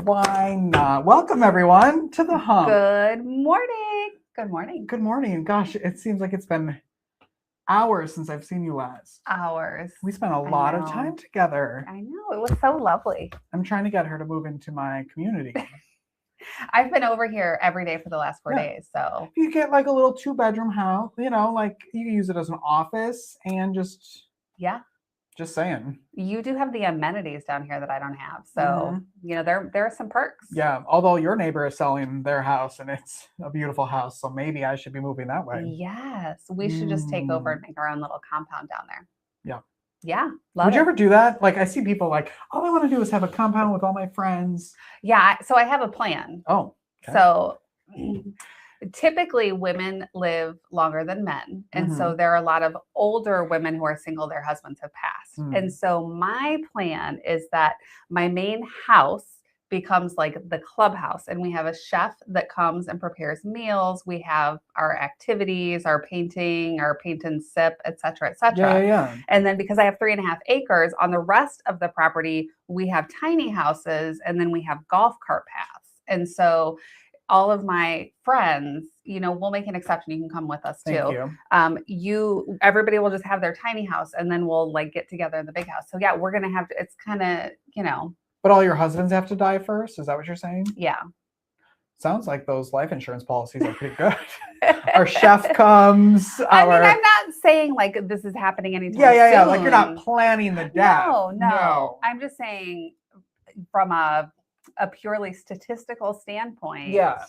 Why not? Welcome everyone to the hump. Good morning. Good morning. Good morning. Gosh, it seems like it's been hours since I've seen you last. Hours. We spent a lot of know. time together. I know. It was so lovely. I'm trying to get her to move into my community. I've been over here every day for the last 4 Yeah. days. So You get like a little 2-bedroom house, like you can use it as an office and just saying. You do have the amenities down here that I don't have. So, there are some perks. Yeah, although your neighbor is selling their house and it's a beautiful house, so maybe I should be moving that way. Yes. We should just take over and make our own little compound down there. Yeah. Yeah. Would you ever do that? Like I see people like, all I want to do is have a compound with all my friends. Yeah. So I have a plan. Oh. Okay. So typically women live longer than men. And so there are a lot of older women who are single, their husbands have passed. And so my plan is that my main house becomes like the clubhouse, and we have a chef that comes and prepares meals. We have our activities, our paint and sip, et cetera, et cetera. Yeah. And then because I have 3.5 acres on the rest of the property, we have tiny houses, and then we have golf cart paths. And so all of my friends, we'll make an exception. You can come with us too. Thank you. Everybody will just have their tiny house, and then we'll like get together in the big house. So yeah, we're going to have, it's kind of, But all your husbands have to die first? Is that what you're saying? Yeah. Sounds like those life insurance policies are pretty good. Our chef comes. I'm not saying like this is happening anytime soon. Yeah. Like you're not planning the death. No. I'm just saying from a purely statistical standpoint. Yeah.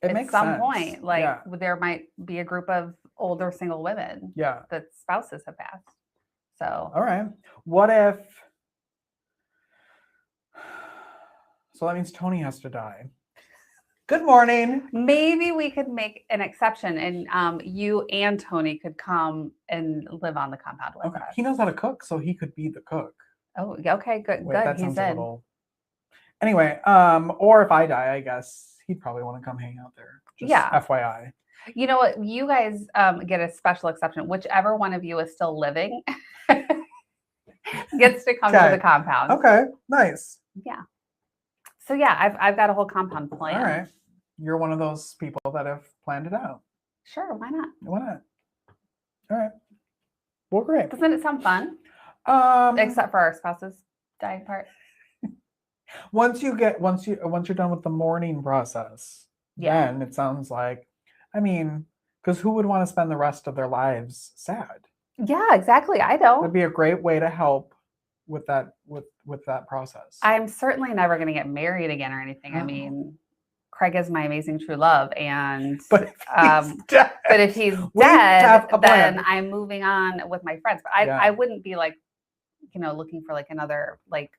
It makes some sense. point, there might be a group of older single women. Yeah. That spouses have passed. So. All right. What if? So that means Tony has to die. Good morning. Maybe we could make an exception, and you and Tony could come and live on the compound with us. He knows how to cook, so he could be the cook. Oh, okay, good. Wait, that he sounds said. A little... Anyway, or if I die, I guess he'd probably want to come hang out there. Just FYI. You know what? You guys get a special exception. Whichever one of you is still living gets to come to the compound. Okay, nice. Yeah. So yeah, I've got a whole compound plan. All right. You're one of those people that have planned it out. Sure, why not? Why not? All right. Well, great. Doesn't it sound fun? Except for our spouses dying part. Once you're done with the mourning process, then it sounds like, because who would want to spend the rest of their lives sad? Yeah, exactly. I don't. It'd be a great way to help with that process. I'm certainly never going to get married again or anything. Craig is my amazing true love, and but if he's dead, then I'm moving on with my friends. But I wouldn't be like, looking for like another like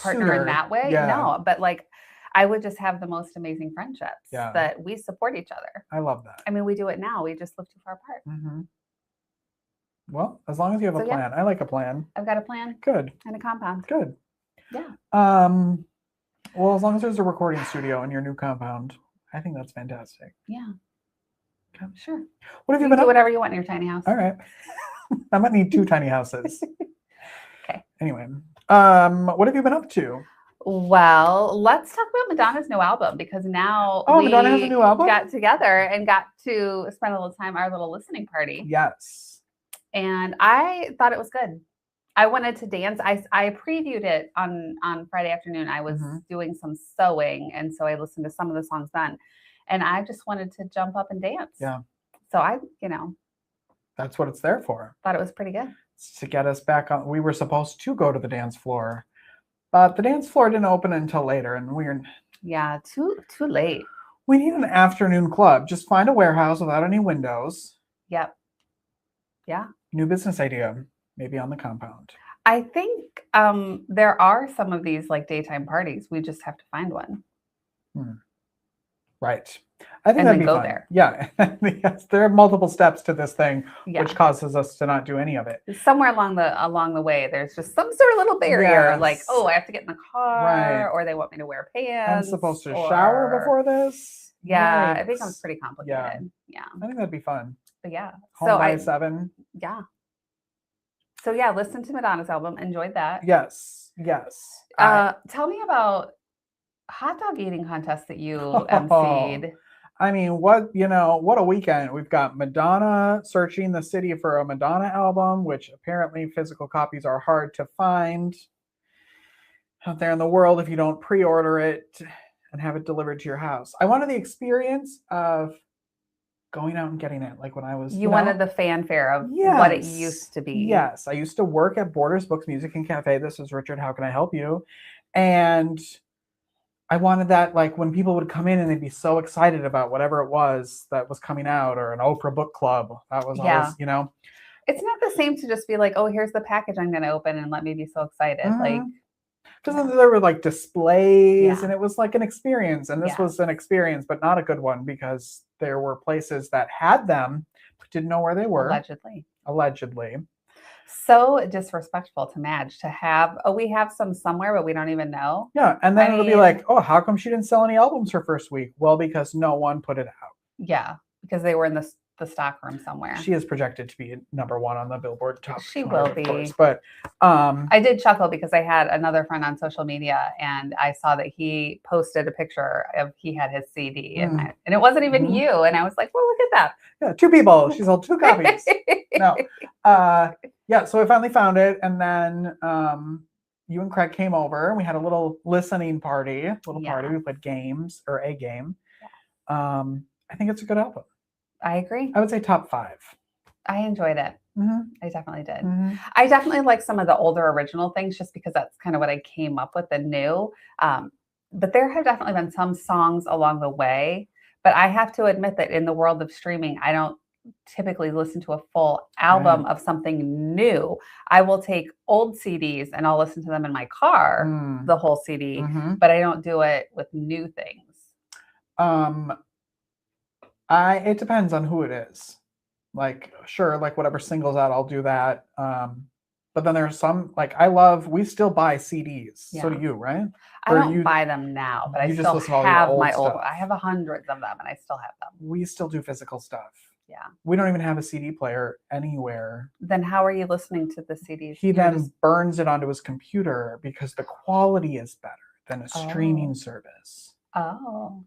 partner in that way. Yeah. No, but like I would just have the most amazing friendships that we support each other. I love that. We do it now. We just live too far apart. Mm-hmm. Well, as long as you have a plan. I like a plan. I've got a plan. Good. And a compound. Good. Yeah. Well, as long as there's a recording studio in your new compound, I think that's fantastic. Yeah. Okay. Sure. What have you been do whatever you want in your tiny house. All right. I might need 2 tiny houses. Okay. Anyway, what have you been up to? Well, let's talk about Madonna's new album, because now Madonna has a new album? Got together and got to spend a little time, our little listening party. Yes. And I thought it was good. I wanted to dance. I previewed it on Friday afternoon. I was doing some sewing, and so I listened to some of the songs then. And I just wanted to jump up and dance. Yeah. So that's what it's there for. Thought it was pretty good. It's to get us back on. We were supposed to go to the dance floor, but the dance floor didn't open until later, and we're too late. We need an afternoon club. Just find a warehouse without any windows. Yep. Yeah. New business idea. Maybe on the compound. I think there are some of these like daytime parties. We just have to find one. Right. I think that'd be go fun. there. Yeah. Yes, there are multiple steps to this thing, which causes us to not do any of it. Somewhere along the way, there's just some sort of little barrier, like, I have to get in the car, or they want me to wear pants. I'm supposed to shower before this. Yeah, it becomes pretty complicated. Yeah. I think that'd be fun. But yeah. Home by 7. Yeah. So yeah, listen to Madonna's album. Enjoyed that. Yes. Tell me about hot dog eating contest that you emceed. I mean, what a weekend. We've got Madonna searching the city for a Madonna album, which apparently physical copies are hard to find out there in the world if you don't pre-order it and have it delivered to your house. I wanted the experience of going out and getting it, like when I was. You wanted the fanfare of what it used to be. Yes, I used to work at Borders Books Music and Cafe. This is Richard. How can I help you? And I wanted that, like when people would come in and they'd be so excited about whatever it was that was coming out, or an Oprah book club. That was always, It's not the same to just be like, oh, here's the package I'm going to open and let me be so excited. Like, because there were like displays and it was like an experience. And this was an experience, but not a good one, because there were places that had them but didn't know where they were. Allegedly. So disrespectful to Madge to have, we have some somewhere, but we don't even know. Yeah. And then it'll be like, oh, how come she didn't sell any albums her first week? Well, because no one put it out. Yeah. Because they were in the stock room somewhere. She is projected to be number one on the Billboard top. She will be. Course, but I did chuckle because I had another friend on social media and I saw that he posted a picture of he had his CD and it wasn't even you. And I was like, well, look at that. Yeah, 2 people. She sold 2 copies. No. So I finally found it. And then you and Craig came over and we had a little listening party, party. We played games, or a game. Yeah. I think it's a good album. I agree. I would say top 5. I enjoyed it. I definitely did. I definitely like some of the older original things just because that's kind of what I came up with and knew. But there have definitely been some songs along the way. But I have to admit that in the world of streaming, I don't typically listen to a full album of something new. I will take old CDs and I'll listen to them in my car, the whole CD, but I don't do it with new things. It depends on who it is. Like, sure, like whatever singles out, I'll do that. But then there's some, like, we still buy CDs. Yeah. So do you, right? I don't buy them now, but I still have my old. I have hundreds of them and I still have them. We still do physical stuff. Yeah. We don't even have a CD player anywhere. Then how are you listening to the CDs? He then burns it onto his computer because the quality is better than a streaming service. Oh.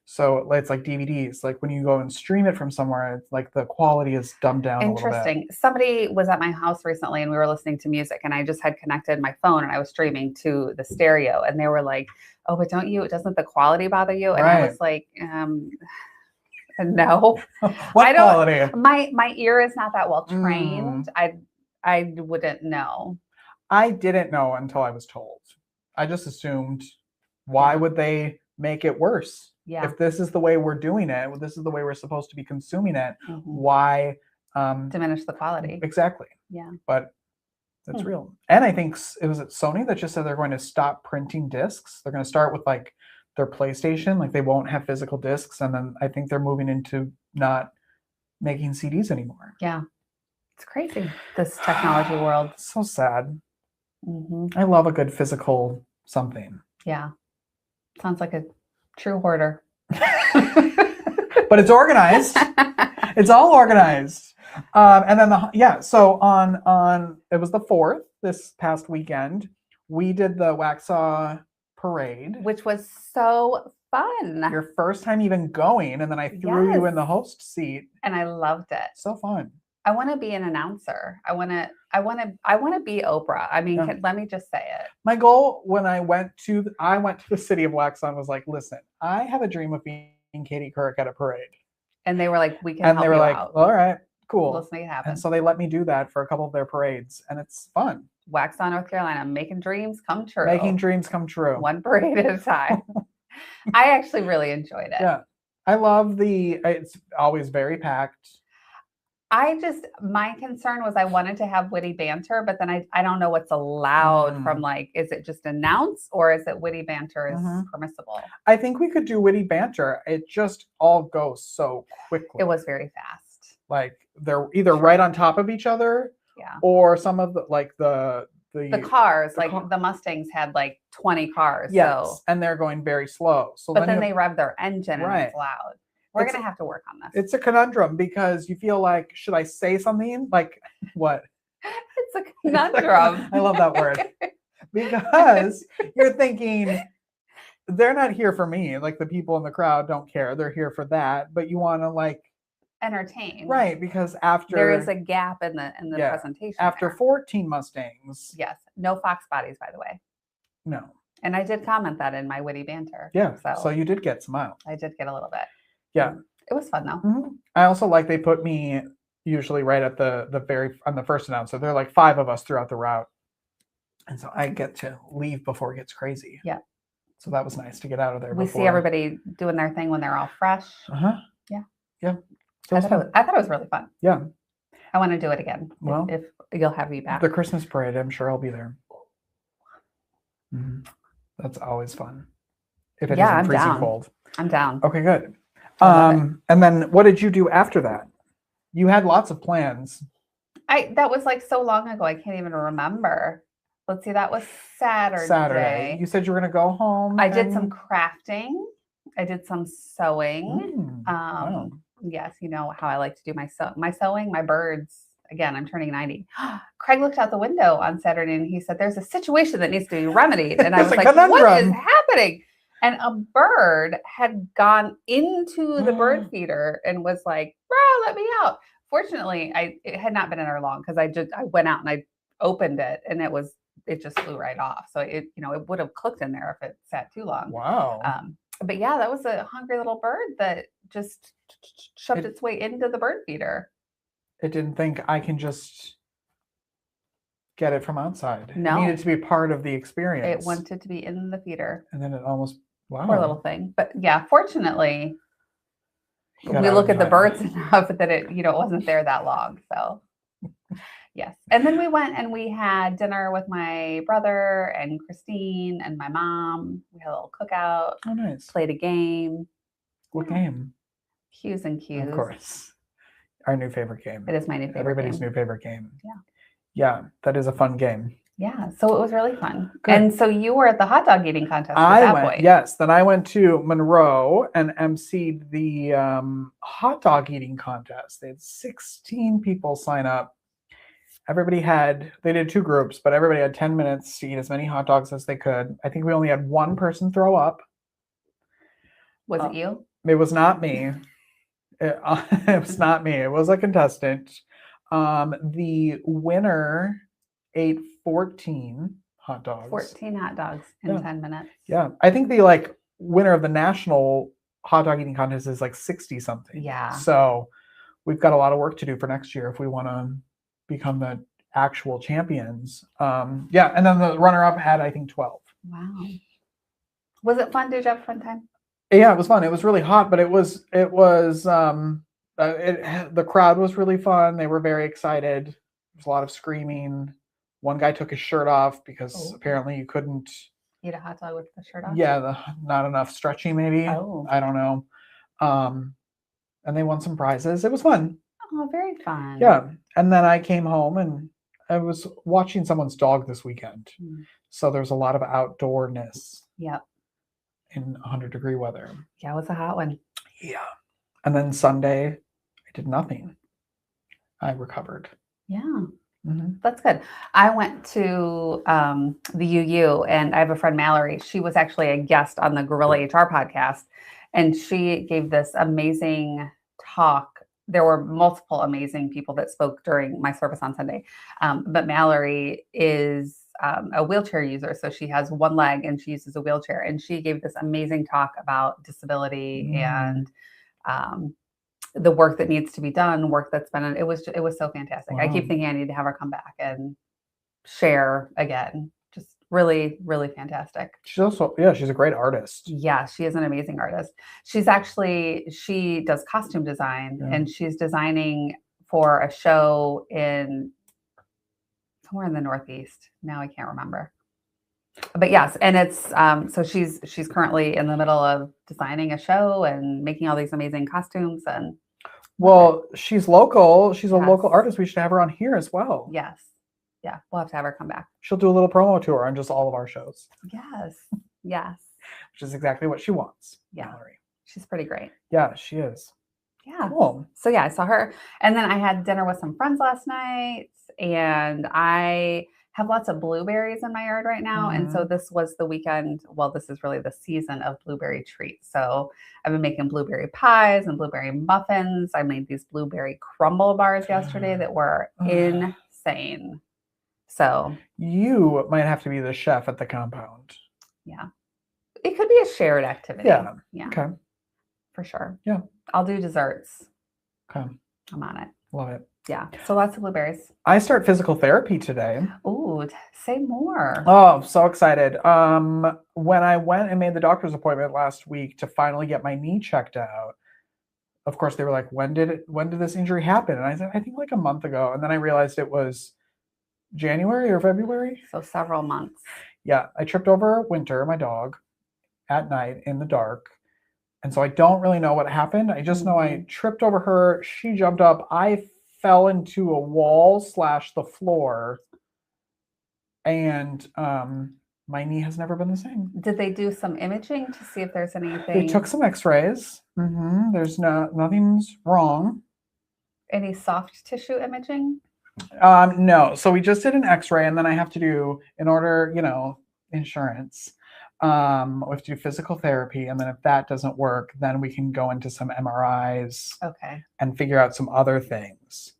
So it's like DVDs. Like when you go and stream it from somewhere, it's like the quality is dumbed down a little bit. Interesting. Somebody was at my house recently and we were listening to music and I just had connected my phone and I was streaming to the stereo and they were like, oh, but doesn't the quality bother you? And I was like, no. What quality? My ear is not that well trained. I wouldn't know. I didn't know until I was told. I just assumed, why would they make it worse? Yeah. If this is the way we're doing it, this is the way we're supposed to be consuming it, why diminish the quality? Exactly. Yeah. But that's real. And I think it was Sony that just said they're going to stop printing discs. They're going to start with like their PlayStation, like they won't have physical discs, and then I think they're moving into not making CDs anymore. Yeah. It's crazy, this technology world. So sad. I love a good physical something. Yeah. Sounds like a true hoarder. But it's organized. It's all organized. And then so on it was the 4th, this past weekend, we did the Waxhaw parade, which was so fun. Your first time even going, and then I threw you in the host seat, and I loved it. So fun. I want to be an announcer. I want to be Oprah. I mean, let me just say it. My goal when I went to the city of Waxhaw and was like, listen, I have a dream of being Katie Couric at a parade. And they were like, we can help you out. And they were like, all right, cool. Let's make it happen. And so they let me do that for a couple of their parades, and it's fun. Waxhaw, North Carolina, making dreams come true. Making dreams come true. One parade at a time. I actually really enjoyed it. Yeah. I love it's always very packed. My concern was I wanted to have witty banter, but then I don't know what's allowed from, like, is it just announce or is it witty banter is permissible? I think we could do witty banter. It just all goes so quickly. It was very fast. Like they're either right on top of each other, or some of the cars, the Mustangs had like 20 cars. Yes, so. And they're going very slow. So but then they rev their engine and it's loud. We're going to have to work on this. It's a conundrum because you feel like, should I say something? Like, what? It's a conundrum. I love that word. because you're thinking they're not here for me. Like the people in the crowd don't care. They're here for that. But you want to like entertain. right, because after there is a gap in the presentation. After there. 14 Mustangs. Yes. No fox bodies, by the way. No. And I did comment that in my witty banter. Yeah. So you did get some out. I did get a little bit. Yeah. It was fun though. Mm-hmm. I also like they put me usually right at on the first announcer. There are like 5 of us throughout the route. And so I get to leave before it gets crazy. Yeah. So that was nice to get out of there. We see everybody doing their thing when they're all fresh. Uh-huh. Yeah. Yeah. So I thought it was really fun. Yeah. I want to do it again. Well, if you'll have me back. The Christmas parade, I'm sure I'll be there. Mm-hmm. That's always fun. If it isn't freezing cold. I'm down. Okay, good. And then what did you do after that? You had lots of plans. That was like so long ago. I can't even remember. Let's see. That was Saturday. You said you were going to go home. I did some crafting. I did some sewing. Wow. Yes, you know how I like to do my sewing, my birds. Again, I'm turning 90. Craig looked out the window on Saturday and he said, "There's a situation that needs to be remedied." And I was like, "What is happening?" And a bird had gone into the bird feeder and was like, "Bro, let me out." Fortunately, it had not been in there long because I went out and I opened it and it just flew right off. So it would have cooked in there if it sat too long. Wow. But yeah, that was a hungry little bird that just shoved its way into the bird feeder. It didn't think I can just get it from outside. No. It needed to be part of the experience. It wanted to be in the feeder. And then it almost, wow. Poor little thing. But yeah, fortunately, we look at the birds enough that it wasn't there that long. So yes. And then we went and we had dinner with my brother and Christine and my mom. We had a little cookout. Oh, nice. Played a game. What game? Q's and Q's. Of course. Our new favorite game. It is my new favorite Everybody's new favorite game. Yeah. Yeah, that is a fun game. Yeah, so it was really fun. Good. And so you were at the hot dog eating contest Yes, then I went to Monroe and emceed the hot dog eating contest. They had 16 people sign up. They did 2 groups, but everybody had 10 minutes to eat as many hot dogs as they could. I think we only had 1 person throw up. Was it you? It was not me. It was not me. It was a contestant. The winner ate 14 hot dogs. 14 hot dogs in 10 minutes. Yeah. I think the winner of the national hot dog eating contest is 60 something. Yeah. So we've got a lot of work to do for next year if we want to become the actual champions. Yeah. And then the runner up had, I think, 12. Wow. Was it fun? Did you have a fun time? Yeah, it was fun. It was really hot, but the crowd was really fun. They were very excited. There was a lot of screaming. One guy took his shirt off because apparently you couldn't eat a hot dog with the shirt off. Yeah, not enough stretching maybe. Oh. I don't know. And they won some prizes. It was fun. Oh, very fun. Yeah. And then I came home and I was watching someone's dog this weekend. So there's a lot of outdoorness. Yep. In 100-degree weather. Yeah, it was a hot one. Yeah. And then Sunday, I did nothing. I recovered. Yeah. Mm-hmm. That's good. I went to the UU and I have a friend, Mallory. She was actually a guest on the Gorilla HR podcast. And she gave this amazing talk. There were multiple amazing people that spoke during my service on Sunday. But Mallory is a wheelchair user. So she has one leg and she uses a wheelchair. And she gave this amazing talk about disability and the work that needs to be done, work that's been, it was so fantastic. Wow. I keep thinking I need to have her come back and share again. Just really, really fantastic. She's a great artist. Yeah, she is an amazing artist. She does costume design and she's designing for a show somewhere in the Northeast. Now I can't remember. But yes, and it's so she's currently in the middle of designing a show and making all these amazing costumes and she's local. She's a local artist. We should have her on here as well. Yes. Yeah, we'll have to have her come back. She'll do a little promo tour on just all of our shows. Yes. Yes. Which is exactly what she wants. Yeah. Mallory. She's pretty great. Yeah, she is. Yeah. Cool. So yeah, I saw her. And then I had dinner with some friends last night and I have lots of blueberries in my yard right now. And so this was the weekend. Well, this is really the season of blueberry treats. So I've been making blueberry pies and blueberry muffins. I made these blueberry crumble bars yesterday that were insane. So you might have to be the chef at the compound. Yeah. It could be a shared activity. Yeah. Yeah. Okay. For sure. Yeah. I'll do desserts. Okay. I'm on it. Love it. Yeah. So lots of blueberries. I start physical therapy today. Ooh, say more. Oh, I'm so excited. When I went and made the doctor's appointment last week to finally get my knee checked out, of course they were like, when did this injury happen? And I said, I think like a month ago. And then I realized it was January or February. So several months. Yeah. I tripped over Winter, my dog, at night in the dark. And so I don't really know what happened. I just know I tripped over her. She jumped up. I fell into a wall / the floor. And my knee has never been the same. Did they do some imaging to see if there's anything? They took some x-rays. There's nothing's wrong. Any soft tissue imaging? No. So we just did an x-ray, and then I have to do, in order, insurance, we have to do physical therapy. And then if that doesn't work, then we can go into some MRIs and figure out some other things.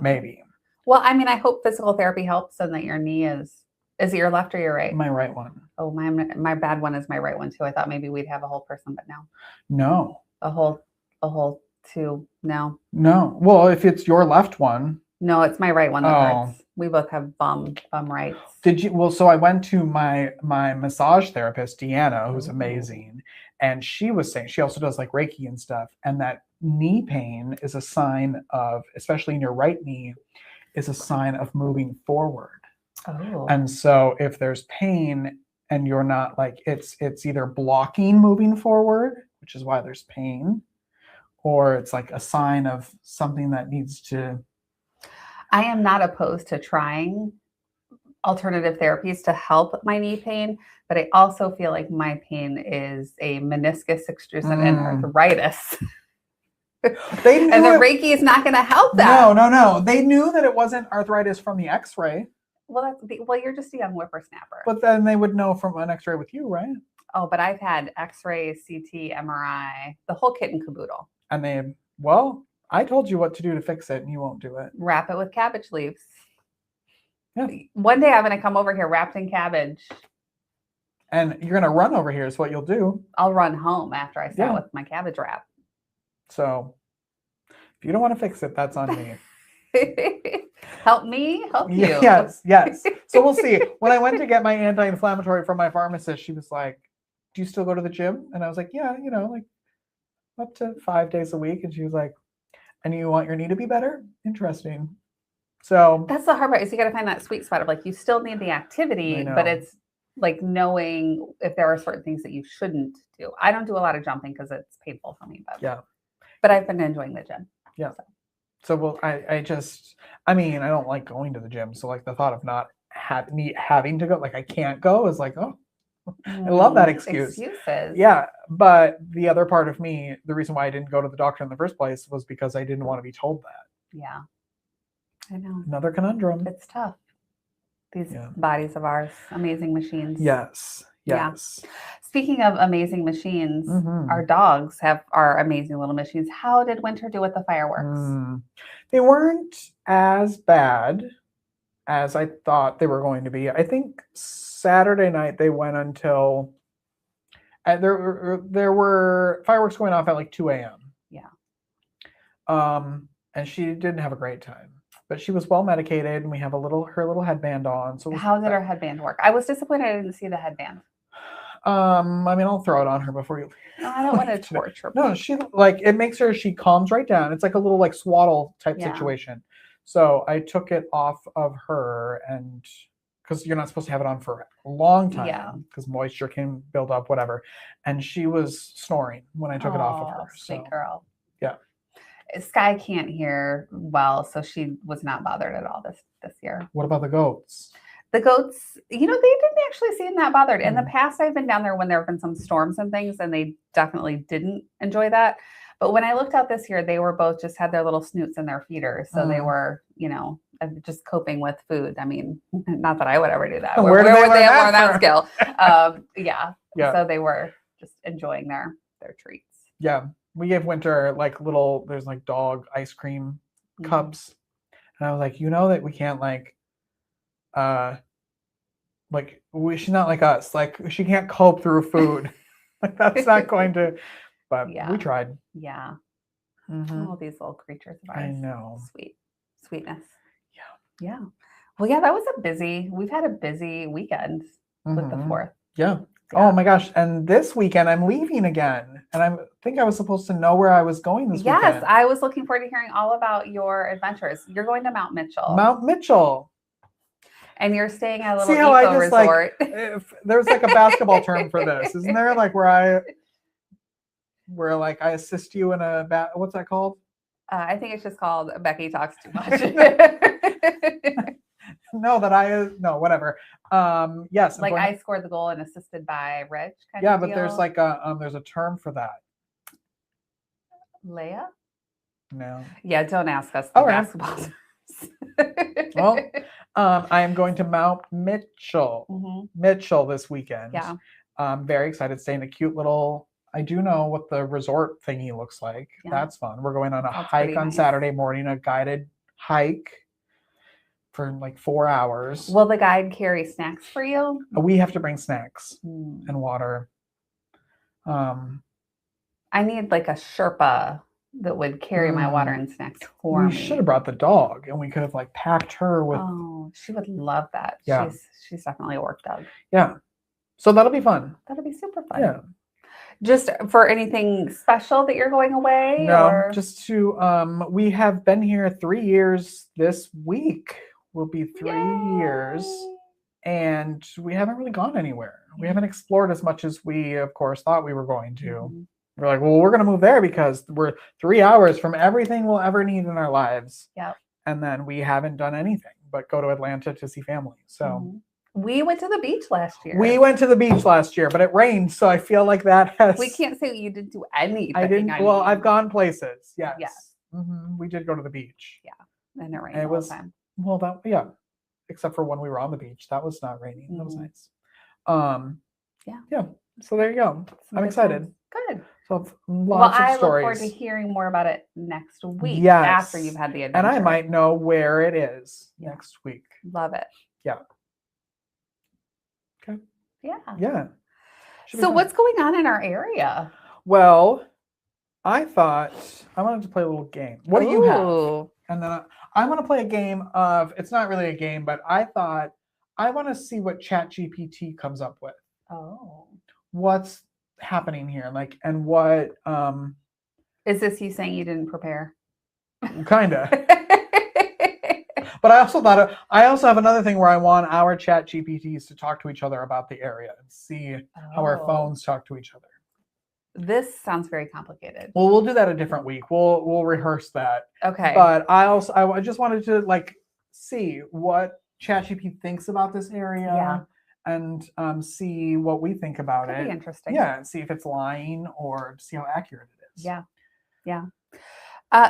Maybe. Well, I mean, I hope physical therapy helps and that your knee is it your left or your right? My right one. Oh, my bad one is my right one too. I thought maybe we'd have a whole person, but no. No. A whole two. No. No. Well, if it's your left one. No, it's my right one that hurts. We both have bum rights. Did you? Well, so I went to my massage therapist, Deanna, who's amazing. And she was saying, she also does like Reiki and stuff. And that knee pain is a sign of, especially in your right knee, is a sign of moving forward. Oh. And so if there's pain and you're not like, it's either blocking moving forward, which is why there's pain, or it's like a sign of something that needs to. I am not opposed to trying alternative therapies to help my knee pain, but I also feel like my pain is a meniscus extrusion and arthritis. They knew and the Reiki is not going to help that. No. They knew that it wasn't arthritis from the x-ray. Well, you're just a young whippersnapper. But then they would know from an x-ray with you, right? Oh, but I've had x-ray, CT, MRI, the whole kit and caboodle. And I told you what to do to fix it and you won't do it. Wrap it with cabbage leaves. Yeah. One day I'm going to come over here wrapped in cabbage. And you're going to run over here is what you'll do. I'll run home after I start with my cabbage wrap. So if you don't want to fix it, that's on me. Help me, help you. Yes. So we'll see. When I went to get my anti-inflammatory from my pharmacist, she was like, do you still go to the gym? And I was like, yeah, like up to 5 days a week. And she was like, and you want your knee to be better? Interesting. So that's the hard part, is you got to find that sweet spot of like, you still need the activity, but it's like knowing if there are certain things that you shouldn't do. I don't do a lot of jumping because it's painful for me, but I've been enjoying the gym. Yeah. So I don't like going to the gym. So like the thought of not having to go, like I can't go is like, oh, I love that excuse. Excuses. Yeah. But the other part of me, the reason why I didn't go to the doctor in the first place was because I didn't want to be told that. Yeah. I know. Another conundrum. It's tough. These bodies of ours, amazing machines. Yes. Yeah. Speaking of amazing machines, our dogs are amazing little machines. How did Winter do with the fireworks? They weren't as bad as I thought they were going to be. I think Saturday night they went until there were fireworks going off at like 2 a.m. Yeah. And she didn't have a great time. But she was well medicated, and we have her little headband on. So how did her headband work? I was disappointed I didn't see the headband. I'll throw it on her before you. No, I don't want to torture her. No, it makes her, she calms right down. It's like a little like swaddle type situation. So I took it off of her, and because you're not supposed to have it on for a long time, because moisture can build up, whatever. And she was snoring when I took it off of her. Sweet girl. Yeah. Sky can't hear well, so she was not bothered at all this year. What about the goats? The goats, they didn't actually seem that bothered. In the past, I've been down there when there have been some storms and things, and they definitely didn't enjoy that. But when I looked out this year, they were both just had their little snoots in their feeders. So they were, just coping with food. I mean, not that I would ever do that. Where Where did they would learn they that have learned that from? skill? Yeah. Yeah. So they were just enjoying their treats. Yeah. We gave Winter like there's like dog ice cream Mhm. cups. And I was like, you know that we can't she's not like us. Like she can't cope through food. Like that's not going to, but Yeah. we tried. Yeah. Mhm. All these little creatures of I ours. know. Sweetness. Yeah. Yeah. Well, yeah, we've had a busy weekend with the Mhm. 4th. Yeah. Yeah. Oh my gosh. And this weekend I'm leaving again. And I think I was supposed to know where I was going this Yes, weekend. I was looking forward to hearing all about your adventures. You're going to Mount Mitchell. Mount Mitchell. And you're staying at a See little how I eco just like resort. there's like a basketball term for this, isn't there? Like where like I assist you in a what's that called? I think it's just called Becky Talks Too Much. No, whatever. Yes. Like I scored the goal and assisted by Rich. Yeah, but there's like there's a term for that. Leia? No. Yeah, don't ask us the basketball terms. Well, I am going to Mount Mitchell. Mitchell this weekend. Yeah. I'm very excited. Staying a cute little. I do know what the resort thingy looks like. Yeah. That's fun. We're going on a That's hike pretty on nice. Saturday morning, a guided hike for like 4 hours. Will the guide carry snacks for you? We have to bring snacks and water. I need like a Sherpa that would carry my water and snacks for me. We should have brought the dog, and we could have like packed her with. Oh, she would love that. Yeah. She's definitely a work dog. Yeah. So that'll be fun. That'll be super fun. Yeah. Just for anything special that you're going away? No, or? just to we have been here 3 years this week. Will be 3 years, and we haven't really gone anywhere. We haven't explored as much as we, of course, thought we were going to. Mm-hmm. We're like, well, we're going to move there because we're 3 hours from everything we'll ever need in our lives. Yep. And then we haven't done anything but go to Atlanta to see family. So we went to the beach last year. We went to the beach last year, but it rained, so I feel like that has. We can't say you didn't do anything. I didn't. Well, I've gone places. Yes. Yes. We did go to the beach. Yeah, and it rained And it all was the time. well. Except for when we were on the beach, that was not raining. That was nice. Yeah. So there you go. I'm excited. Good. So lots I of stories. look forward to hearing more about it next week. Yes. After you've had the adventure. And I might know where it is next week. Love it. Yeah. Okay. Yeah. Yeah. So what's going on in our area? Well, I thought I wanted to play a little game. What do you have? And then I want to play a game of, it's not really a game, but I thought I want to see what ChatGPT comes up with. Oh. What's happening here? Like, and what is this you saying you didn't prepare? Kinda. But I also thought I also have another thing where I want our ChatGPTs to talk to each other about the area and see how our phones talk to each other. This sounds very complicated. Well, we'll do that a different week. We'll rehearse that. Okay. But I just wanted to like see what ChatGPT thinks about this area and see what we think about it. Could be interesting. Yeah, and see if it's lying or see how accurate it is. Yeah. Yeah.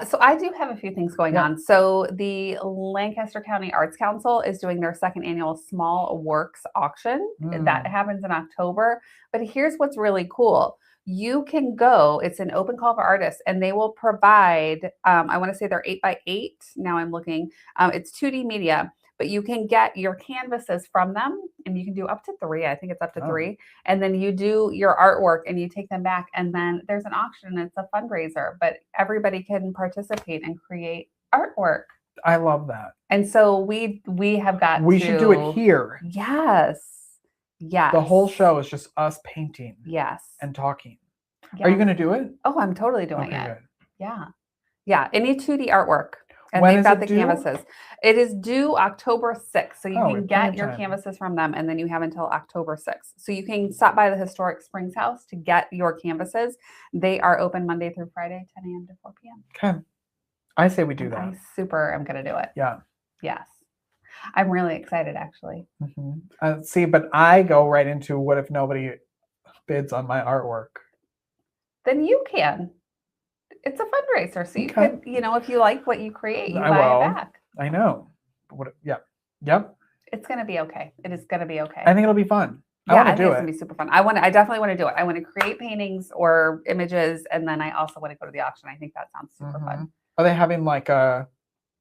So I do have a few things going on. So the Lancaster County Arts Council is doing their second annual Small Works auction. That happens in October. But here's what's really cool. You can go, it's an open call for artists, and they will provide, I want to say they're 8x8. Now I'm looking, it's 2D media, but you can get your canvases from them and you can do up to 3. I think it's up to 3. And then you do your artwork and you take them back. And then there's an auction and it's a fundraiser, but everybody can participate and create artwork. I love that. And so we have got We should do it here. Yes. Yes. The whole show is just us painting. Yes. And talking. Yeah. Are you going to do it? Oh, I'm totally doing Okay, it. good. Yeah. Yeah. Any 2D artwork. And When they've is got it the due? canvases. It is due October 6th. So you Oh, we can have plenty get of your time. canvases from them and then you have until October 6th. So you can stop by the Historic Springs House to get your canvases. They are open Monday through Friday, 10 a.m. to 4 p.m. Okay. I say we do that. I super am going to do it. Yeah. Yes. I'm really excited, actually. See, but I go right into what if nobody bids on my artwork? Then you can. It's a fundraiser. So you could, if you like what you create, you buy it back. I know. Yep. It's gonna be okay. It is gonna be okay. I think it'll be fun. I Yeah, want I to think do it's gonna it. be super fun. I definitely want to do it. I want to create paintings or images, and then I also want to go to the auction. I think that sounds super fun. Are they having like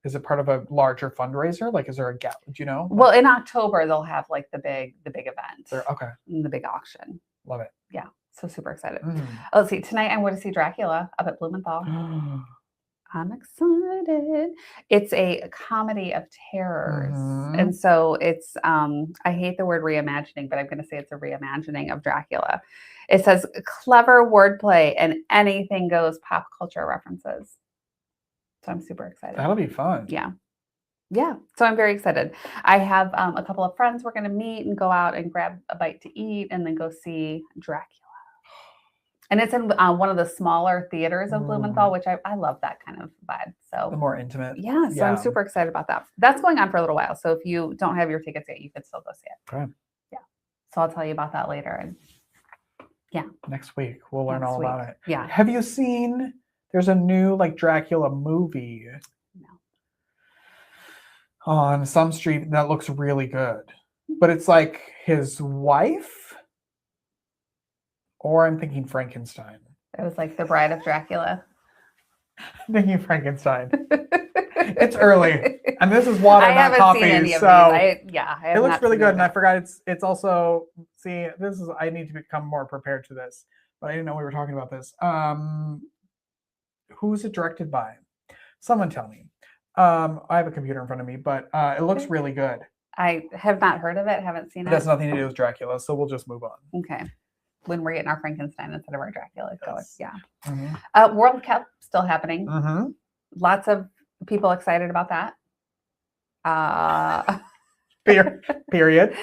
is it part of a larger fundraiser? Like, is there a gap? Do you know? Well, in October they'll have like the big event, Okay. the big auction. Love it. Yeah, so super excited. Mm. Oh, let's see. Tonight I'm going to see Dracula up at Blumenthal. I'm excited. It's a comedy of terrors. And so it's I hate the word reimagining, but I'm going to say it's a reimagining of Dracula. It says clever wordplay and anything goes pop culture references. So I'm super excited. That'll be fun. Yeah. Yeah. So I'm very excited. I have a couple of friends we're going to meet and go out and grab a bite to eat and then go see Dracula. And it's in one of the smaller theaters of Blumenthal, which I love that kind of vibe. So the more intimate. Yeah. So I'm super excited about that. That's going on for a little while. So if you don't have your tickets yet, you can still go see it. Okay. Yeah. So I'll tell you about that later. And yeah. Next week we'll learn all about it. Yeah. Have you seen? There's a new like Dracula movie. No. On some street that looks really good, but it's like his wife. Or I'm thinking Frankenstein. It was like The Bride of Dracula. I'm thinking Frankenstein. It's early, and this is water, I not haven't coffee. seen any of so these. it looks really good, and I forgot it's also this is I need to become more prepared to this, but I didn't know we were talking about this. Who's it directed by? Someone tell me. I have a computer in front of me, but it looks really good. I have not heard of it. Haven't seen it. It has nothing to do with Dracula, so we'll just move on. Okay. When we're getting our Frankenstein instead of our Dracula going. Yeah. Mm-hmm. World Cup still happening. Mm-hmm. Lots of people excited about that. Period.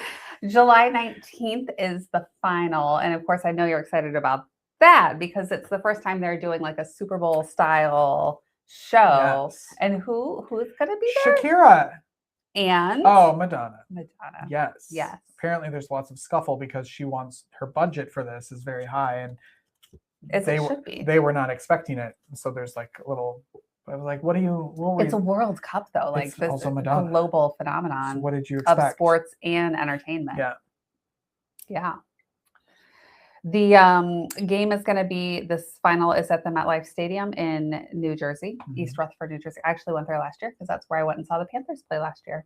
July 19th is the final. And of course, I know you're excited about that because it's the first time they're doing like a Super Bowl style show. Yes. And who's going to be there? Shakira. And Madonna. Madonna. Yes. Yes. Apparently there's lots of scuffle because she wants her budget for this is very high and they were not expecting it. So there's like a little I was like, it's a World Cup though, like this also Madonna. Global phenomenon. So what did you expect? Of sports and entertainment. Yeah. Yeah. The game is going to be, this final is at the MetLife Stadium in New Jersey, East Rutherford, New Jersey. I actually went there last year because that's where I went and saw the Panthers play last year.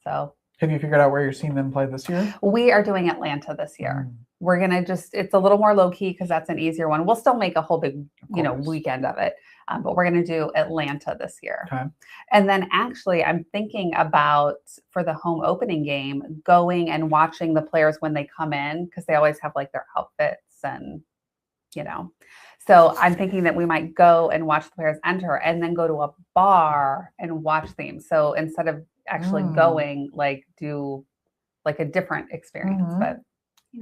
So have you figured out where you're seeing them play this year? We are doing Atlanta this year. We're going to it's a little more low key because that's an easier one. We'll still make a whole big, weekend of it. But we're going to do Atlanta this year. Okay. And then actually I'm thinking about, for the home opening game, going and watching the players when they come in because they always have like their outfits and, So I'm thinking that we might go and watch the players enter and then go to a bar and watch them. So instead of actually going, like do like a different experience. But,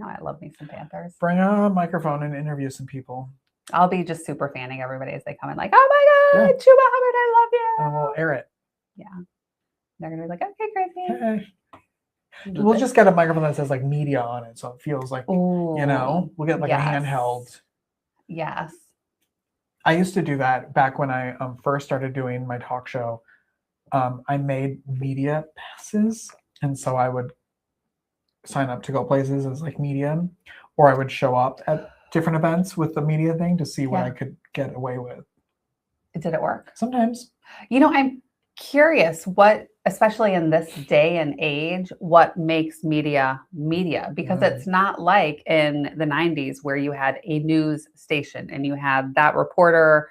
I love me some Panthers. Bring a microphone and interview some people. I'll be just super fanning everybody as they come in, like, oh my God, Chuba Hubbard, I love you. And we'll air it. Yeah. They're going to be like, okay, Gracie. Hey. We'll just get a microphone that says like media on it. So it feels like, we'll get like a handheld. Yes. I used to do that back when I first started doing my talk show. I made media passes. And so I would sign up to go places as like media, or I would show up at different events with the media thing to see what I could get away with. Did it work? Sometimes. I'm curious what, especially in this day and age, what makes media, because it's not like in the 90s where you had a news station and you had that reporter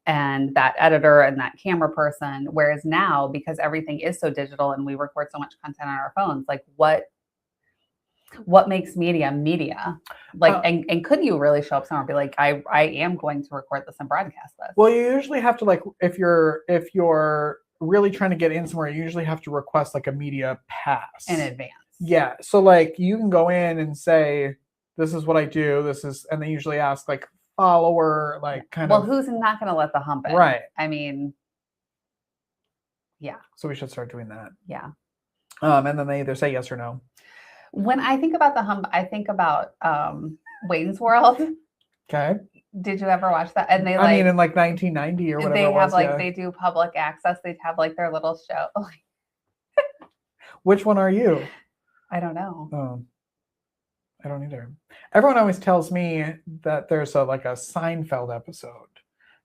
and that editor and that camera person. Whereas now, because everything is so digital and we record so much content on our phones, like what makes media? Like, and could you really show up somewhere and be like, I am going to record this and broadcast this? Well, you usually have to, like, if you're really trying to get in somewhere, you usually have to request like a media pass in advance. Yeah. So like you can go in and say, this is what I do. And they usually ask like follower, like kind of. Well, who's not going to let the hump in? Right. I mean, yeah. So we should start doing that. Yeah. And then they either say yes or no. When I think about the hump, I think about Wayne's World. Okay. Did you ever watch that? And they I mean, in like 1990 or whatever. They have they do public access. They'd have like their little show. Which one are you? I don't know. Oh, I don't either. Everyone always tells me that there's a Seinfeld episode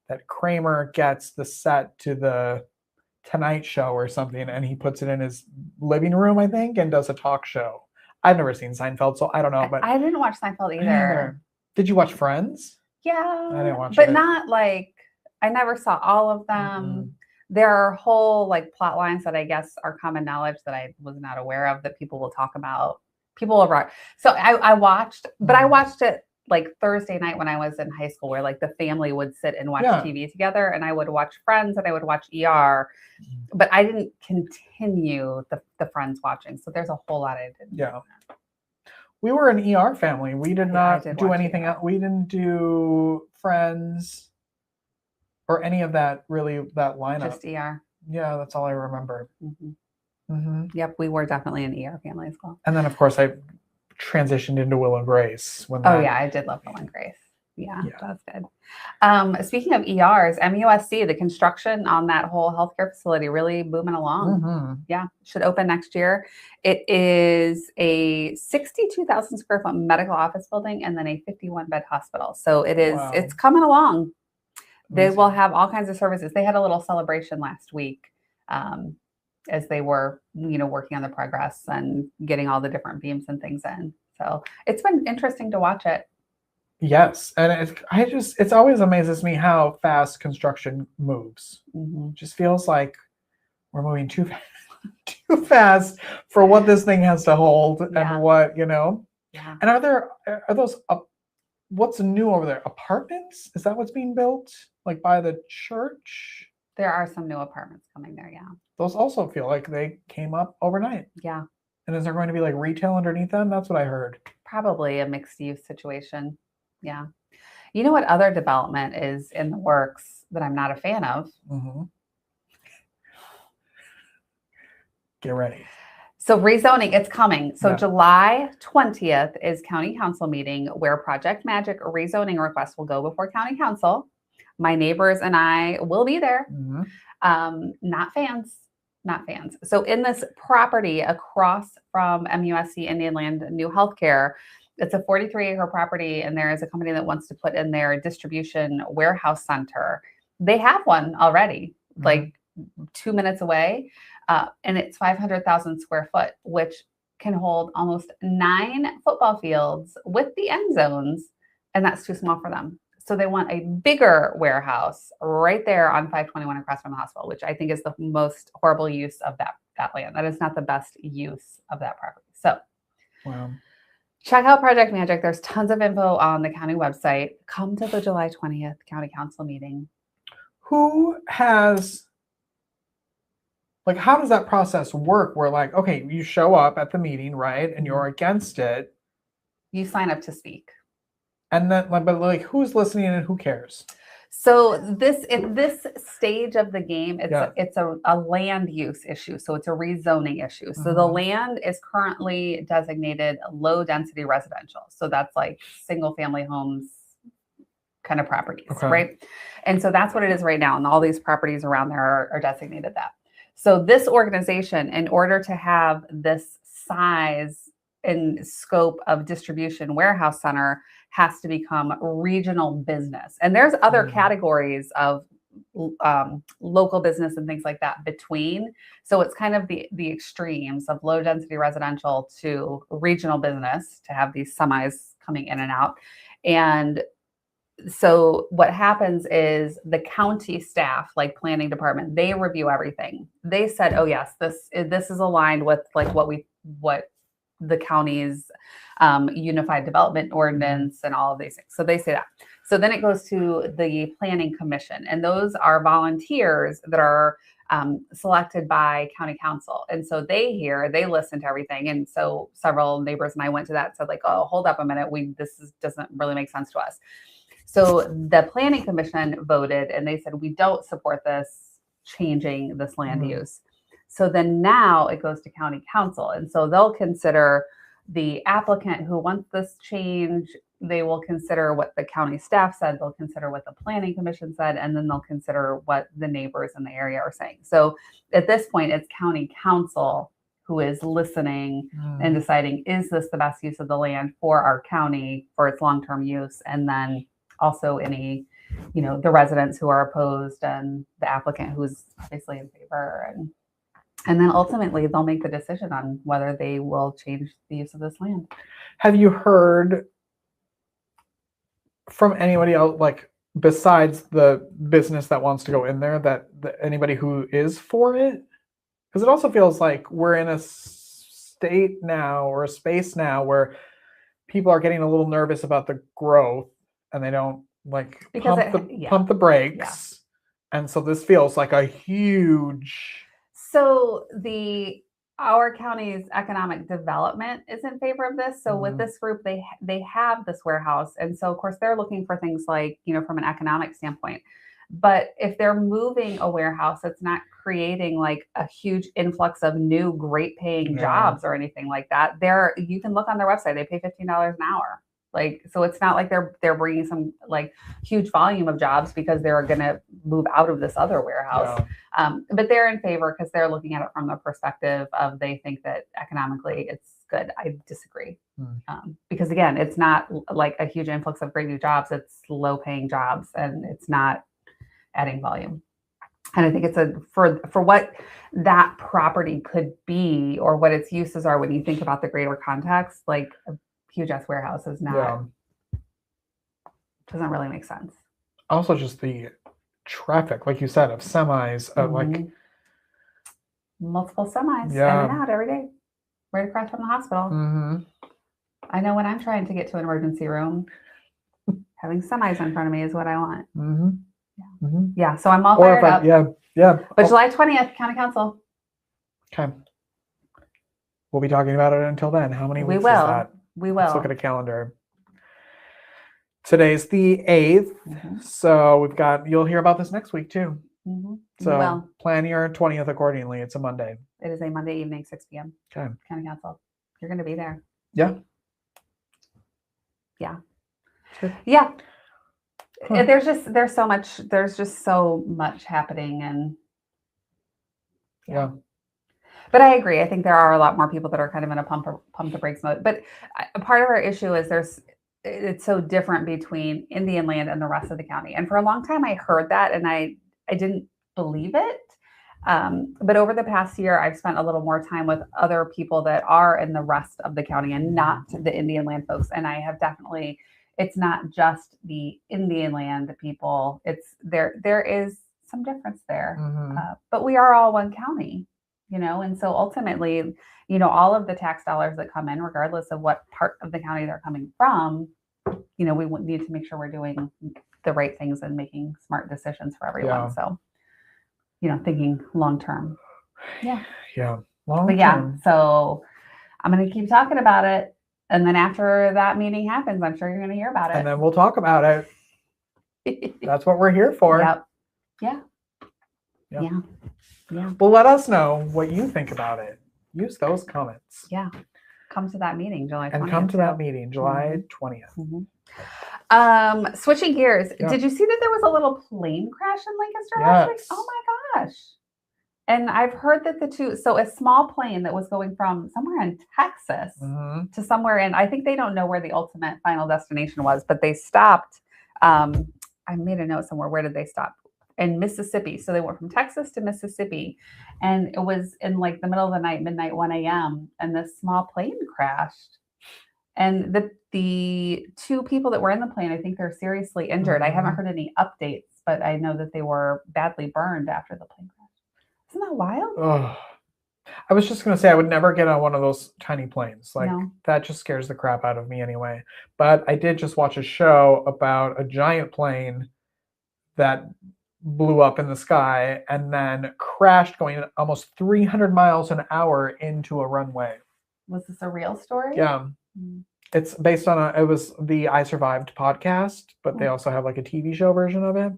that Kramer gets the set to the Tonight Show or something, and he puts it in his living room, I think, and does a talk show. I've never seen Seinfeld, so I don't know. But I didn't watch Seinfeld Me either. neither. Did you watch Friends? Yeah, I didn't watch but it. not like I never saw all of them. There are whole plot lines that I guess are common knowledge that I was not aware of that people will talk about. People will write. So I watched, but I watched it Thursday night when I was in high school, where the family would sit and watch TV together, and I would watch Friends and I would watch ER, but I didn't continue the Friends watching. So there's a whole lot I didn't. Yeah. We were an ER family. We did not do anything else. We didn't do Friends or any of that lineup. Just ER. Yeah, that's all I remember. Yep, we were definitely an ER family as well. And then, of course, I transitioned into Will and Grace. I did love Will and Grace. Yeah, that's good. Speaking of ERs, MUSC, the construction on that whole healthcare facility really booming along. Yeah, should open next year. It is a 62,000 square foot medical office building and then a 51-bed hospital. So it's coming along. They will have all kinds of services. They had a little celebration last week as they were, working on the progress and getting all the different beams and things in. So it's been interesting to watch it. Yes, and it always amazes me how fast construction moves. It just feels like we're moving too fast for what this thing has to hold and what. Yeah. And are those what's new over there? Apartments? Is that what's being built by the church? There are some new apartments coming there. Yeah. Those also feel like they came up overnight. Yeah. And is there going to be retail underneath them? That's what I heard. Probably a mixed use situation. Yeah. You know what other development is in the works that I'm not a fan of? Get ready. So rezoning, it's coming. So July 20th is county council meeting where Project Magic rezoning requests will go before county council. My neighbors and I will be there. Not fans. So in this property across from MUSC Indian Land New Healthcare, it's a 43-acre property, and there is a company that wants to put in their distribution warehouse center. They have one already, 2 minutes away, and it's 500,000 square foot, which can hold almost 9 football fields with the end zones, and that's too small for them. So they want a bigger warehouse right there on 521 across from the hospital, which I think is the most horrible use of that land. That is not the best use of that property. So check out Project Magic. There's tons of info on the county website. Come to the July 20th county council meeting. Who has, how does that process work? Where okay, you show up at the meeting, right? And you're against it. You sign up to speak. And then, but who's listening and who cares? So at this stage of the game, it's a land use issue. So it's a rezoning issue. So the land is currently designated low density residential. So that's single family homes kind of properties, right? And so that's what it is right now. And all these properties around there are designated that. So this organization, in order to have this size and scope of distribution warehouse center, has to become regional business. And there's other categories of local business and things like that between. So it's kind of the extremes of low density residential to regional business to have these semis coming in and out. And so what happens is the county staff, planning department, they review everything. They said, oh yes, this is aligned with what the county's unified development ordinance and all of these things. So they say that. So then it goes to the planning commission, and those are volunteers that are selected by county council. And so they listen to everything. And so several neighbors and I went to that and said oh, hold up a minute. Doesn't really make sense to us. So the planning commission voted and they said, we don't support this changing this land use. So then now it goes to county council. And so they'll consider the applicant who wants this change. They will consider what the county staff said. They'll consider what the planning commission said, and then they'll consider what the neighbors in the area are saying. So at this point, it's county council who is listening Mm. and deciding, is this the best use of the land for our county for its long-term use? And then also any, the residents who are opposed and the applicant who's obviously in favor. And then ultimately they'll make the decision on whether they will change the use of this land. Have you heard from anybody else, like besides the business that wants to go in there, that anybody who is for it? Because it also feels like we're in a state now or a space now where people are getting a little nervous about the growth and they don't like pump the brakes. Yeah. And so this feels like a huge. So our county's economic development is in favor of this. So with this group, they have this warehouse. And so of course they're looking for things like, from an economic standpoint. But if they're moving a warehouse, it's not creating like a huge influx of new great paying jobs or anything like that. You can look on their website, they pay $15 an hour. So it's not like they're bringing some like huge volume of jobs because they're going to move out of this other warehouse. Yeah. But they're in favor because they're looking at it from the perspective of they think that economically it's good. I disagree. Because again, it's not like a huge influx of great new jobs. It's low paying jobs and it's not adding volume. And I think it's for what that property could be or what its uses are when you think about the greater context, like a huge ass warehouse is not, doesn't really make sense. Also just the traffic, like you said, of semis, like multiple semis in and out every day, right across from the hospital. I know when I'm trying to get to an emergency room, having semis in front of me is what I want. Yeah, so I'm all fired up. Yeah. But July 20th, County Council. Okay. We'll be talking about it until then. How many weeks is that? We will. Let's look at a calendar. Today's the 8th. So you'll hear about this next week too. So plan your 20th accordingly. It's a Monday. It is a Monday evening, 6 p.m. Okay. County Council. You're going to be there. Yeah. Yeah. Yeah. There's just so much happening and yeah. But I agree. I think there are a lot more people that are kind of in a pump the brakes mode. But a part of our issue is it's so different between Indian land and the rest of the county. And for a long time, I heard that and I didn't believe it. But over the past year, I've spent a little more time with other people that are in the rest of the county and not the Indian land folks. And I have definitely, it's not just the Indian land people. It's there is some difference there. But we are all one county. And so ultimately, all of the tax dollars that come in, regardless of what part of the county they're coming from, we need to make sure we're doing the right things and making smart decisions for everyone. So, thinking long term. Yeah. Yeah. So I'm going to keep talking about it. And then after that meeting happens, I'm sure you're going to hear about it. And then we'll talk about it. That's what we're here for. Yep. Yeah. Well, let us know what you think about it. Use those comments. Yeah. Come to that meeting, July 20th. And come to that meeting, July 20th. Switching gears. Did you see that there was a little plane crash in Lancaster last week? Oh my gosh. And I've heard that a small plane that was going from somewhere in Texas to somewhere in, I think they don't know where the ultimate final destination was, but they stopped. I made a note somewhere. Where did they stop? In Mississippi. So they went from Texas to Mississippi and it was in like the middle of the night, midnight, 1 a.m. and this small plane crashed. And the two people that were in the plane, I think they're seriously injured. I haven't heard any updates, but I know that they were badly burned after the plane crash. Isn't that wild? Oh, I was just going to say, I would never get on one of those tiny planes. That just scares the crap out of me anyway. But I did just watch a show about a giant plane that blew up in the sky and then crashed going almost 300 miles an hour into a runway. Was this a real story? Yeah. It's based on it was the I Survived podcast, but they also have like a TV show version of it.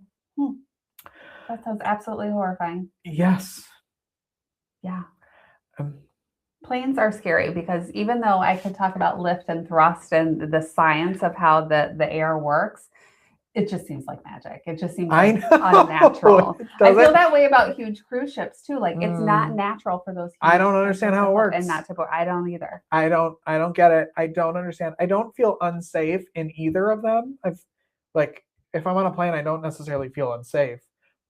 That sounds absolutely horrifying. Yes. Yeah. Planes are scary because even though I could talk about lift and thrust and the science of how the air works, It just seems like magic. It just seems I like know. unnatural. I Does feel it? that way about huge cruise ships too. Like it's not Mm. natural for those. I huge don't cruise understand ships how to it float and works. not to board. I don't either. I don't get it. I don't understand. I don't feel unsafe in either of them. I've like if I'm on a plane, I don't necessarily feel unsafe,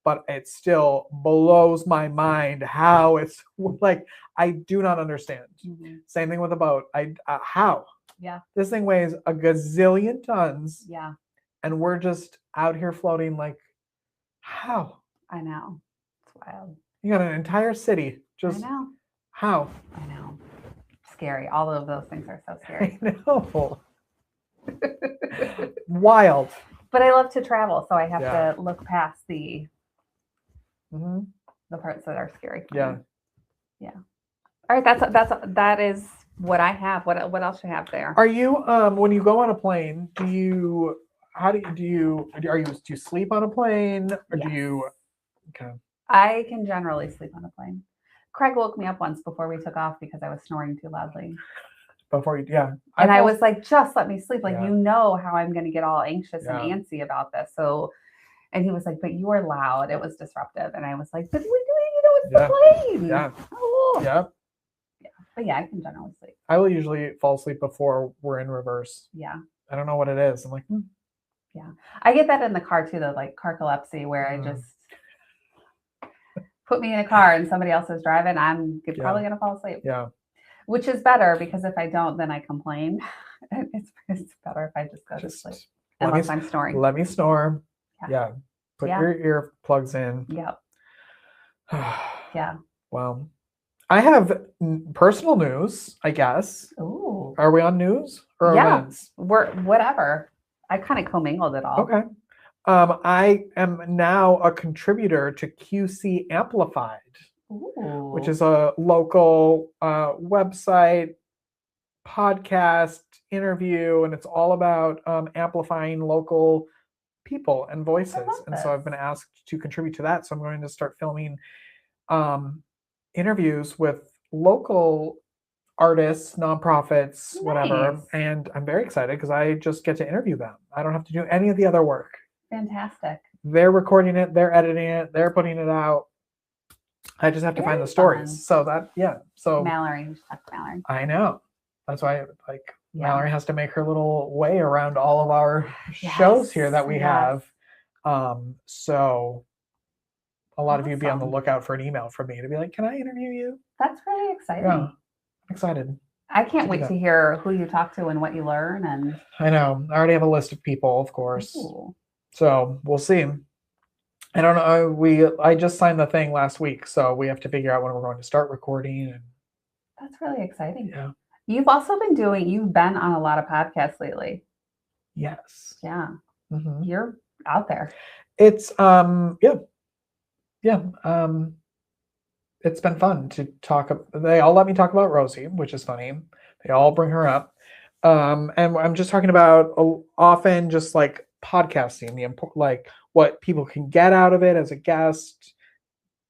but it still blows my mind how it's like I do not understand. Mhm. Same thing with a boat. How Yeah, this thing weighs a gazillion tons, yeah, and we're just out here floating like how? I know. It's wild. You got an entire city just I know. how? I know. Scary. All of those things are so I scary. know. Wild. But I love to travel, so I have Yeah. to look past the hmm parts that are scary. For Yeah. me. Yeah. All right. That is what I have. What else you have there? Are you when you go on a plane, do you sleep on a plane or do you Yes. okay. I can generally sleep on a plane. Craig woke me up once before we took off because I was snoring too loudly. Before you yeah. And I fall- was like, just let me sleep. Like, Yeah. you know how I'm going to get all anxious Yeah. and antsy about this. So, and he was like, but you were loud. It was disruptive. And I was like, but it's Yeah. the plane. Yeah. Oh. Yeah. But yeah, I can generally sleep. I will usually fall asleep before we're in reverse. Yeah. I don't know what it is. I'm like, Yeah. I get that in the car too, though, like carcolepsy, where I just put me in a car and somebody else is driving, I'm probably going to fall asleep. yeah. Which is better because if I don't, then I complain. It's better if I just go to sleep. Unless I'm snoring. Let me snore. Yeah. Yeah. Put Yeah. your earplugs in. Yep. Yeah. Well, I have personal news, I guess. Ooh. Are we on news or Yeah. events? We're whatever. I kind of commingled it all. Okay. I am now a contributor to QC Amplified, Ooh. which is a local website, podcast, interview, and it's all about amplifying local people and voices. And so I've been asked to contribute to that. So I'm going to start filming interviews with local artists, nonprofits, whatever. Nice. And I'm very excited because I just get to interview them. I don't have to do any of the other work. Fantastic. They're recording it, they're editing it, they're putting it out. I just have to find the stories. Fun. So that, yeah. So Mallory, you should talk to Mallory. I know. That's why Mallory has to make her little way around all of our shows here that we have. So a lot of you be on the lookout for an email from me to be like, can I interview you? That's really exciting. Yeah, I'm excited. I can't wait to hear who you talk to and what you learn. And I know. I already have a list of people, of course. Ooh. So we'll see. I don't know. I just signed the thing last week, so we have to figure out when we're going to start recording. And that's really exciting. Yeah. You've also been you've been on a lot of podcasts lately. Yes. Yeah. Mm-hmm. You're out there. It's yeah. It's been fun to talk. They all let me talk about Rosie, which is funny. They all bring her up. And I'm just talking about often just like podcasting, like what people can get out of it as a guest,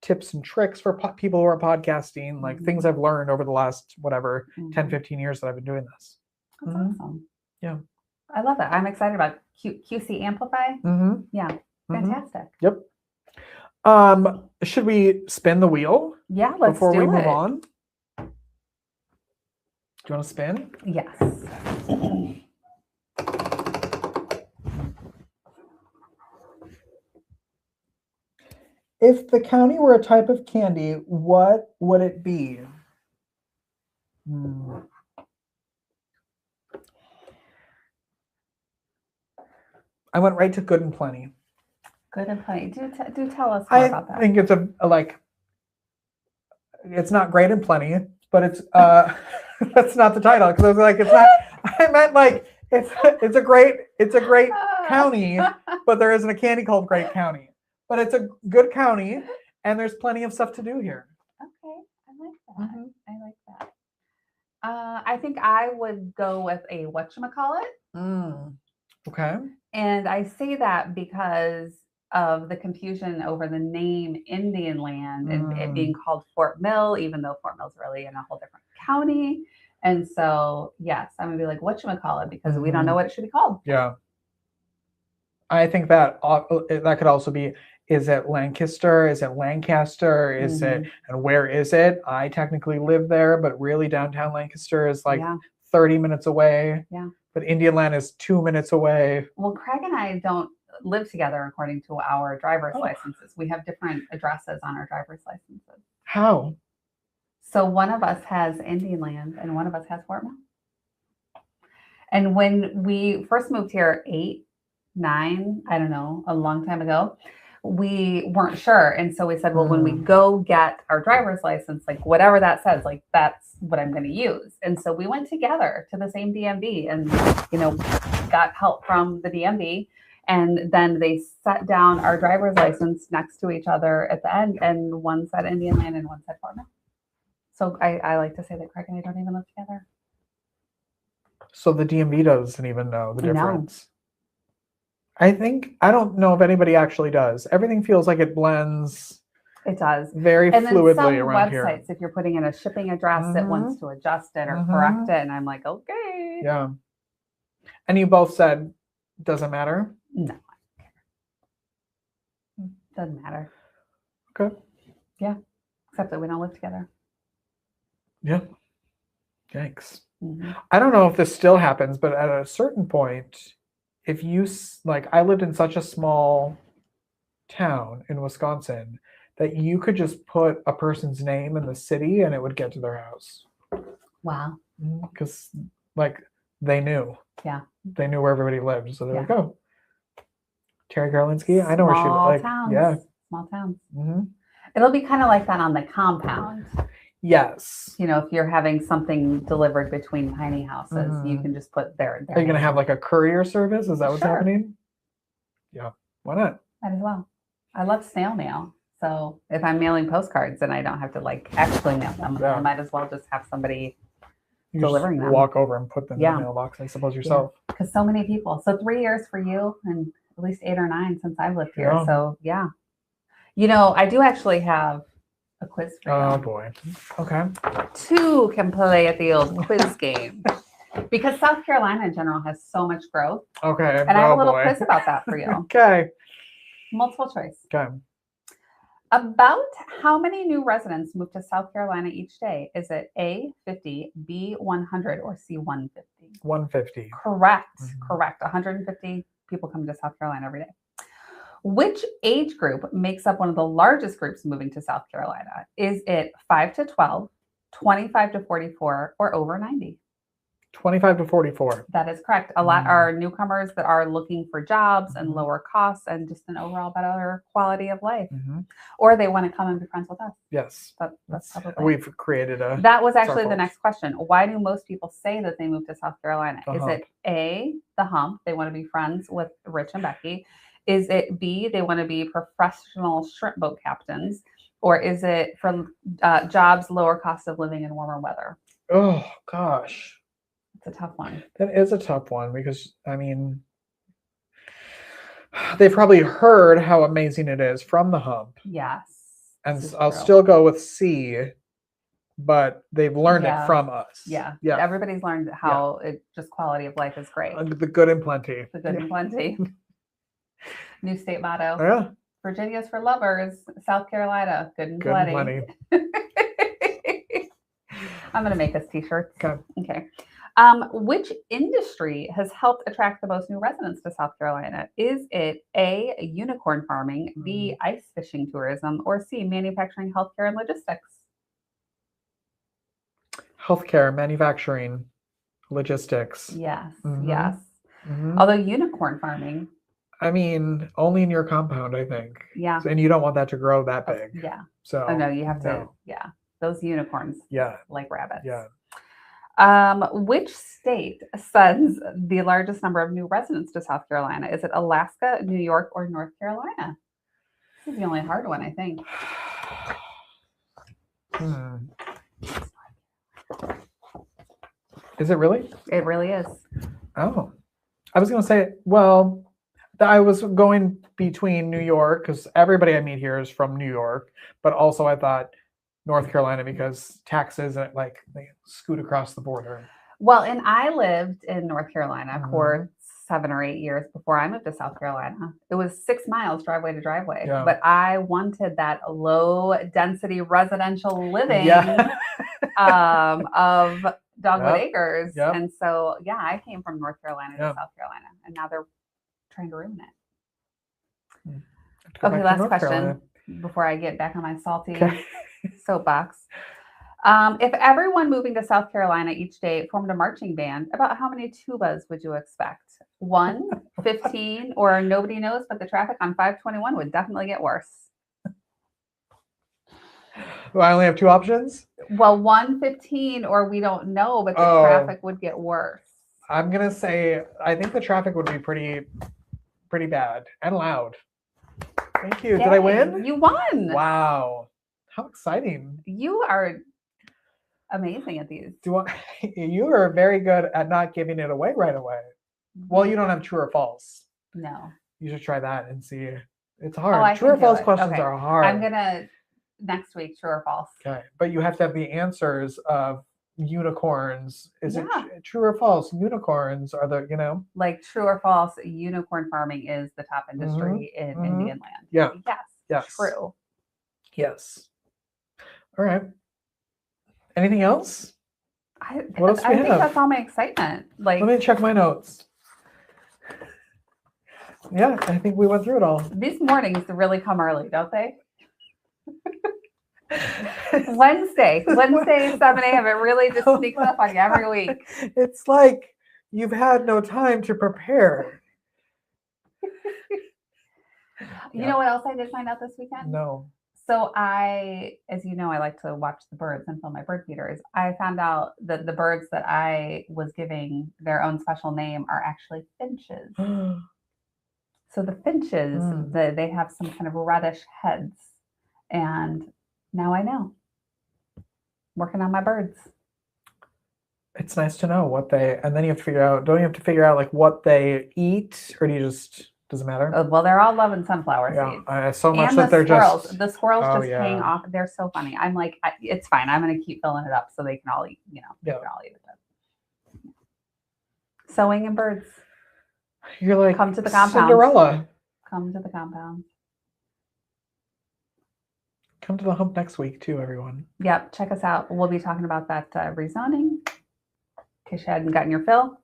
tips and tricks for people who are podcasting, like things I've learned over the last, 10, 15 years that I've been doing this. That's awesome. Yeah. I love it. I'm excited about QC Amplify. Mm-hmm. Yeah. Fantastic. Yep. Should we spin the wheel? Yeah, let's before do we it. move on. Do you want to spin? Yes. If the county were a type of candy, what would it be? I went right to Good and Plenty. Good and Plenty. Do tell us more about that. I think it's it's not Great and Plenty, but it's that's not the title because I was like, it's not. I meant like it's a great county, but there isn't a candy called Great County. But it's a good county, and there's plenty of stuff to do here. Okay, I like that. Mm-hmm. I like that. I think I would go with a whatchamacallit. Okay. And I say that because of the confusion over the name Indian Land and it being called Fort Mill, even though Fort Mill's really in a whole different county. And so, yes, I'm gonna be like, whatchamacallit, because we don't know what it should be called. Yeah. I think that that could also be, is it Lancaster? Is it Lancaster? Is it, and where is it? I technically live there, but really downtown Lancaster is like 30 minutes away. Yeah. But Indianland is 2 minutes away. Well, Craig and I don't live together according to our driver's licenses. We have different addresses on our driver's licenses. How? So one of us has Indianland and one of us has Fort Mill. And when we first moved here 8, 9, I don't know, a long time ago, we weren't sure. And so we said, well, when we go get our driver's license, like whatever that says, like that's what I'm going to use. And so we went together to the same DMV and, got help from the DMV. And then they set down our driver's license next to each other at the end. And one said Indianland and one said Fort Mill. So I like to say that Craig and I don't even live together. So the DMV doesn't even know the difference. I don't know if anybody actually does. Everything feels like it blends. It does. Very and fluidly then some around websites, here. if you're putting in a shipping address, it wants to adjust it or correct it. And I'm like, okay. Yeah. And you both said, doesn't matter? No. Doesn't matter. Okay. Yeah. Except that we don't live together. Yeah. Yikes. I don't know if this still happens, but at a certain point, if you, like, I lived in such a small town in Wisconsin that you could just put a person's name in the city and it would get to their house. Wow. Because, like, they knew. Yeah. They knew where everybody lived. So they're like, oh, Terry Garlinsky, I know where she lives. Towns. Yeah. Small towns. It'll be kind of like that on the compound. Yes. If you're having something delivered between tiny houses, you can just put their Are you going to have like a courier service? Is that what's happening? Yeah. Why not? Might as well. I love snail mail. So if I'm mailing postcards and I don't have to like actually mail them, I might as well just have somebody delivering them. Walk over and put them in the mailbox, I suppose, yourself. Because so many people. So 3 years for you and at least 8 or 9 since I've lived here. So yeah. I do actually have a quiz for you. Oh boy. Okay. 2 can play at the old quiz game. Because South Carolina in general has so much growth. Okay. And I have a little quiz about that for you. Okay. Multiple choice. Okay. About how many new residents move to South Carolina each day? Is it A, 50, B, 100, or C, 150? 150. Correct. Correct. 150 people come to South Carolina every day. Which age group makes up one of the largest groups moving to South Carolina? Is it 5 to 12, 25 to 44, or over 90? 25 to 44. That is correct. A lot are newcomers that are looking for jobs and lower costs and just an overall better quality of life. Or they want to come and be friends with us. Yes. That's probably. We've created a. That was actually the next question. Why do most people say that they moved to South Carolina? Is it A, the hump? They want to be friends with Rich and Becky. Is it B, they want to be professional shrimp boat captains? Or is it for jobs, lower cost of living, and warmer weather? Oh, gosh. It's a tough one. That is a tough one because, I mean, they've probably heard how amazing it is from the hump. Yes. And I'll still go with C, but they've learned it from us. Yeah. Everybody's learned how just quality of life is great. The good and plenty. The good and plenty. New state motto. Yeah. Virginia's for lovers. South Carolina, good and plenty. I'm going to make us t-shirts. Okay. Which industry has helped attract the most new residents to South Carolina? Is it A, unicorn farming, B, ice fishing tourism, or C, manufacturing, healthcare, and logistics? Healthcare, manufacturing, logistics. Yes, yes. Although unicorn farming. I mean, only in your compound, I think. Yeah. And you don't want that to grow that big. Yeah. So. Oh, no, you have to. Yeah. Those unicorns. Yeah. Like rabbits. Yeah. Which state sends the largest number of new residents to South Carolina? Is it Alaska, New York, or North Carolina? This is the only hard one, I think. Is it really? It really is. Oh, I was going to say, well, I was going between New York because everybody I meet here is from New York, but also I thought North Carolina because taxes and like they scoot across the border. Well, and I lived in North Carolina for 7 or 8 years before I moved to South Carolina. It was 6 miles driveway to driveway, Yeah. but I wanted that low density residential living Yeah. of Dogwood Yep. Acres. Yep. And so, yeah, I came from North Carolina Yep. to South Carolina, and now they're trying to ruin it. Have to go Okay, back to last North question Carolina. before I get back on my salty Okay. soapbox. If everyone moving to South Carolina each day formed a marching band, about how many tubas would you expect? 1, 15, or nobody knows, but the traffic on 521 would definitely get worse. Well, I only have 2 options. Well, 1, 15, or we don't know, but the Oh. traffic would get worse. I'm gonna say I think the traffic would be pretty bad and loud. Thank you. Did I Yay, win? You won. Wow. How exciting. You are amazing at these. You are very good at not giving it away right away. Well, you don't have true or false. No. You should try that and see. It's hard. I True or can do false it. questions Okay. are hard. I'm gonna next week, true or false. Okay. But you have to have the answers of unicorns. Is Yeah. it true or false? Unicorns are the, Like true or false, unicorn farming is the top industry in mhm. Indian land. Yeah. Yes. Yes. True. Yes. All right. Anything else? What else do we think have? that's all my excitement. Like Let me check my notes. Yeah, I think we went through it all. these mornings really come early, don't they? Wednesday, 7 a.m. It really just Oh sneaks up on you every week. It's like you've had no time to prepare. You Yeah. know what else I did find out this weekend? No. So as you know, I like to watch the birds and film my bird feeders. I found out that the birds that I was giving their own special name are actually finches. So the finches, they have some kind of reddish heads. And now I know. Working on my birds. It's nice to know what and then you have to figure out, don't you have to figure out like what they eat, or do you just, does it matter? Well, they're all loving sunflower Yeah, seeds. so much And that they're squirrels. just, The squirrels Oh, just hang yeah. off. They're so funny. I'm like, it's fine. I'm going to keep filling it up so they can all eat, they Yeah. can all eat it. Sewing and birds. you're like Come to the compound. Cinderella. Come to the compound. Come to the hump next week too, everyone. Yep, check us out. We'll be talking about that rezoning. In case you hadn't gotten your fill.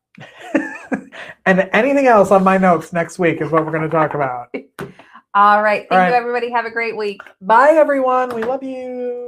And anything else on my notes next week is what we're going to talk about. All right. Thank All right. you, everybody. Have a great week. Bye, everyone. We love you.